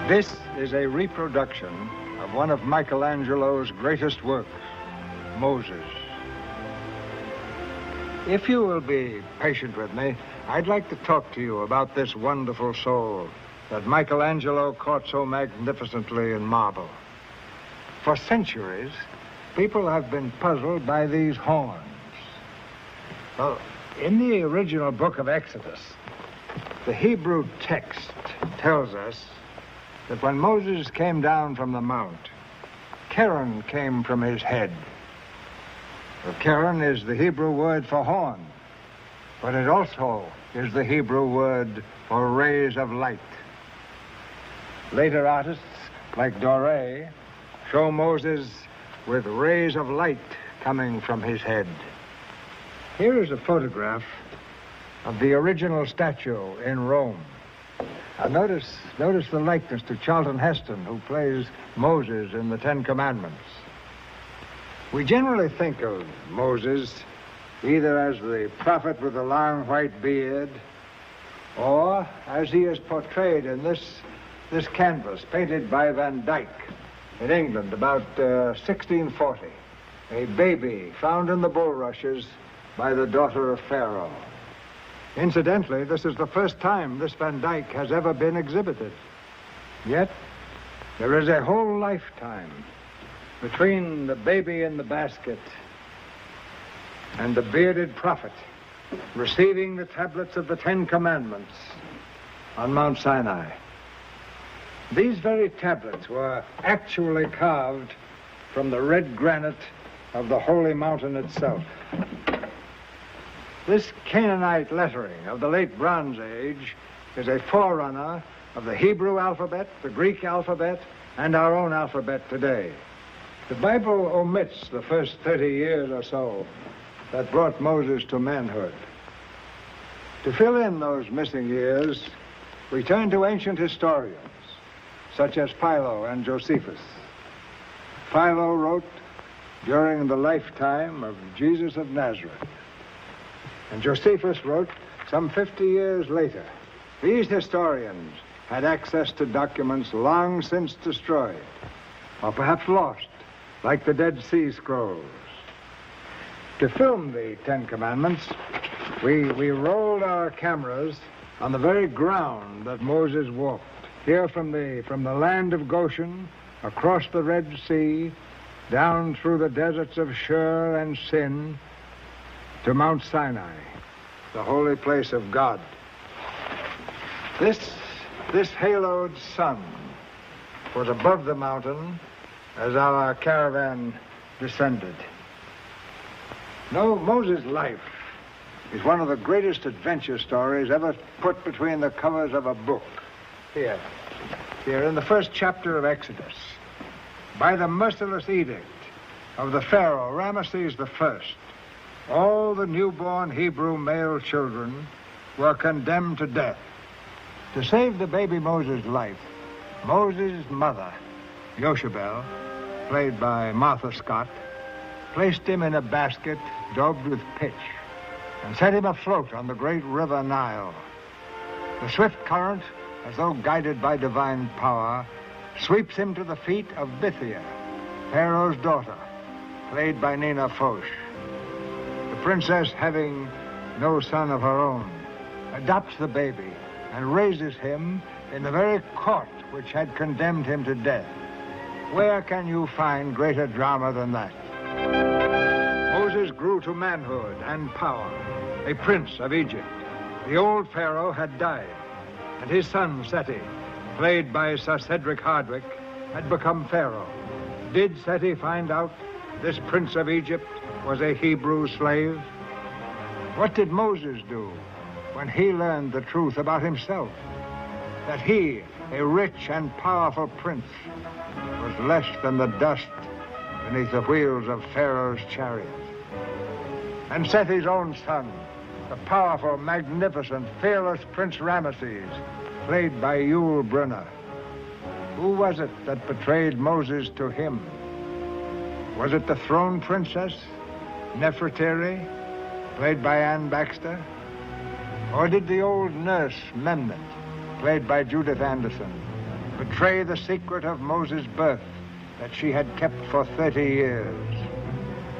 This is a reproduction of one of Michelangelo's greatest works, Moses. If you will be patient with me, I'd like to talk to you about this wonderful soul that Michelangelo caught so magnificently in marble. For centuries, people have been puzzled by these horns. Well, in the original book of Exodus, the Hebrew text tells us that when Moses came down from the mount, Keren came from his head. Well, Keren is the Hebrew word for horn, but it also is the Hebrew word for rays of light. Later artists, like Doré, show Moses with rays of light coming from his head. Here is a photograph of the original statue in Rome. Now notice the likeness to Charlton Heston, who plays Moses in the Ten Commandments. We generally think of Moses either as the prophet with the long white beard, or as he is portrayed in this canvas painted by Van Dyck in England about 1640, a baby found in the bulrushes by the daughter of Pharaoh. Incidentally, this is the first time this Van Dyck has ever been exhibited. Yet, there is a whole lifetime between the baby in the basket and the bearded prophet receiving the tablets of the Ten Commandments on Mount Sinai. These very tablets were actually carved from the red granite of the holy mountain itself. This Canaanite lettering of the late Bronze Age is a forerunner of the Hebrew alphabet, the Greek alphabet, and our own alphabet today. The Bible omits the first 30 years or so that brought Moses to manhood. To fill in those missing years, we turn to ancient historians, such as Philo and Josephus. Philo wrote during the lifetime of Jesus of Nazareth, and Josephus wrote some 50 years later. These historians had access to documents long since destroyed, or perhaps lost, like the Dead Sea Scrolls. To film the Ten Commandments, we rolled our cameras on the very ground that Moses walked, here from the land of Goshen, across the Red Sea, down through the deserts of Shur and Sin, to Mount Sinai, the holy place of God. This haloed sun was above the mountain as our caravan descended. No, Moses' life is one of the greatest adventure stories ever put between the covers of a book. Here in the first chapter of Exodus, by the merciless edict of the Pharaoh, Ramesses I, all the newborn Hebrew male children were condemned to death. To save the baby Moses' life, Moses' mother, Jochebed, played by Martha Scott, placed him in a basket daubed with pitch and set him afloat on the great river Nile. The swift current, as though guided by divine power, sweeps him to the feet of Bithiah, Pharaoh's daughter, played by Nina Foch. The princess, having no son of her own, adopts the baby and raises him in the very court which had condemned him to death. Where can you find greater drama than that? Moses grew to manhood and power, a prince of Egypt. The old Pharaoh had died, and his son Seti, played by Sir Cedric Hardwicke, had become Pharaoh. Did Seti find out this prince of Egypt was a Hebrew slave? What did Moses do when he learned the truth about himself? That he, a rich and powerful prince, was less than the dust beneath the wheels of Pharaoh's chariot. And Seti's own son, the powerful, magnificent, fearless Prince Ramesses, played by Yul Brynner. Who was it that betrayed Moses to him? Was it the throne princess, Nefertiti, played by Anne Baxter? Or did the old nurse, Memnet, played by Judith Anderson, betray the secret of Moses' birth that she had kept for 30 years.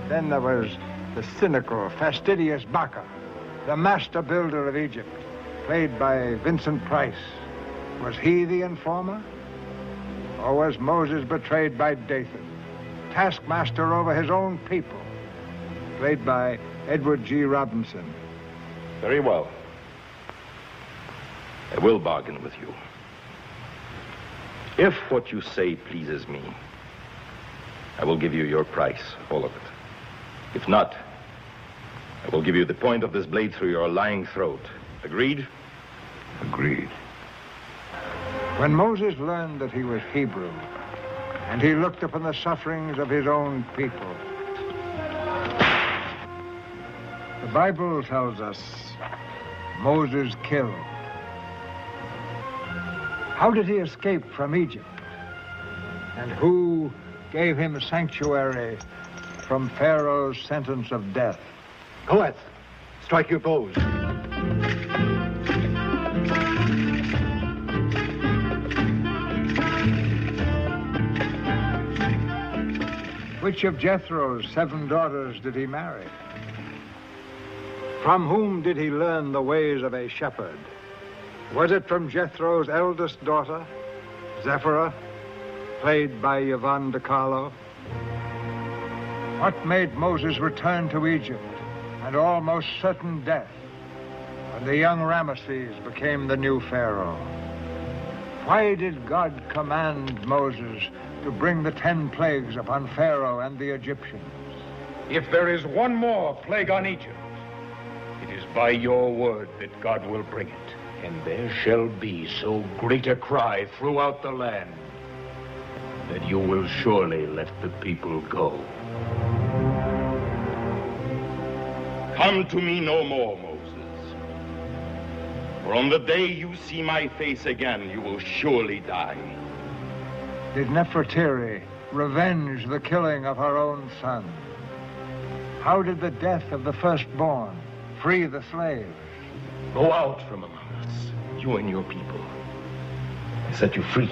Then there was the cynical, fastidious Baca, the master builder of Egypt, played by Vincent Price. Was he the informer? Or was Moses betrayed by Dathan, taskmaster over his own people, played by Edward G. Robinson? Very well. I will bargain with you. If what you say pleases me, I will give you your price, all of it. If not, I will give you the point of this blade through your lying throat. Agreed? Agreed. When Moses learned that he was Hebrew, and he looked upon the sufferings of his own people, the Bible tells us Moses killed. How did he escape from Egypt? And who gave him sanctuary from Pharaoh's sentence of death? Goeth, strike your bows. Which of Jethro's 7 daughters did he marry? From whom did he learn the ways of a shepherd? Was it from Jethro's eldest daughter, Zephyrah, played by Yvonne De Carlo? What made Moses return to Egypt and almost certain death when the young Ramesses became the new Pharaoh? Why did God command Moses to bring the 10 plagues upon Pharaoh and the Egyptians? If there is one more plague on Egypt, it is by your word that God will bring it. And there shall be so great a cry throughout the land that you will surely let the people go. Come to me no more, Moses. For on the day you see my face again, you will surely die. Did Nefertiri revenge the killing of her own son? How did the death of the firstborn free the slaves? Go out from among us, you and your people. I set you free.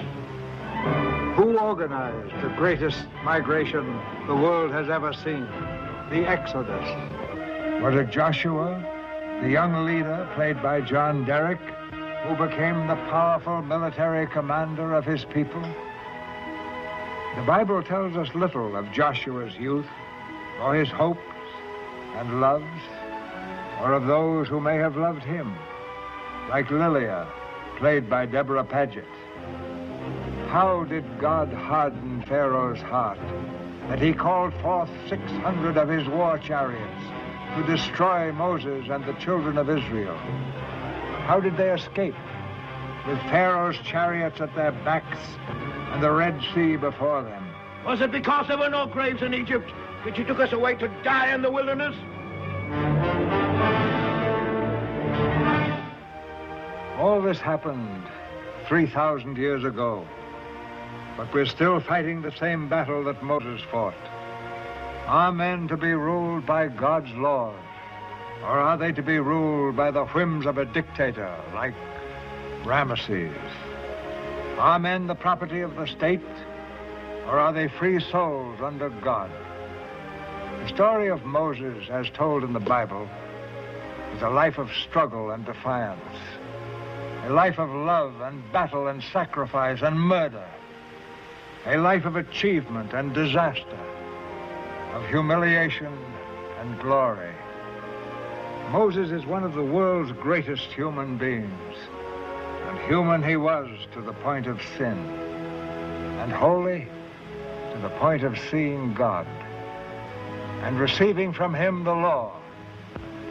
Who organized the greatest migration the world has ever seen? The Exodus. Was it Joshua, the young leader played by John Derrick, who became the powerful military commander of his people? The Bible tells us little of Joshua's youth, or his hopes and loves, or of those who may have loved him, like Lilia, played by Deborah Paget. How did God harden Pharaoh's heart that he called forth 600 of his war chariots to destroy Moses and the children of Israel? How did they escape with Pharaoh's chariots at their backs and the Red Sea before them? Was it because there were no graves in Egypt that you took us away to die in the wilderness? All this happened 3,000 years ago, but we're still fighting the same battle that Moses fought. Are men to be ruled by God's laws, or are they to be ruled by the whims of a dictator like Ramesses? Are men the property of the state, or are they free souls under God? The story of Moses, as told in the Bible, is a life of struggle and defiance, a life of love and battle and sacrifice and murder, a life of achievement and disaster, of humiliation and glory. Moses is one of the world's greatest human beings, and human he was to the point of sin, and holy to the point of seeing God, and receiving from him the law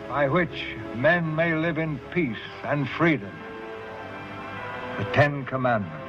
by which men may live in peace and freedom, the 10 Commandments.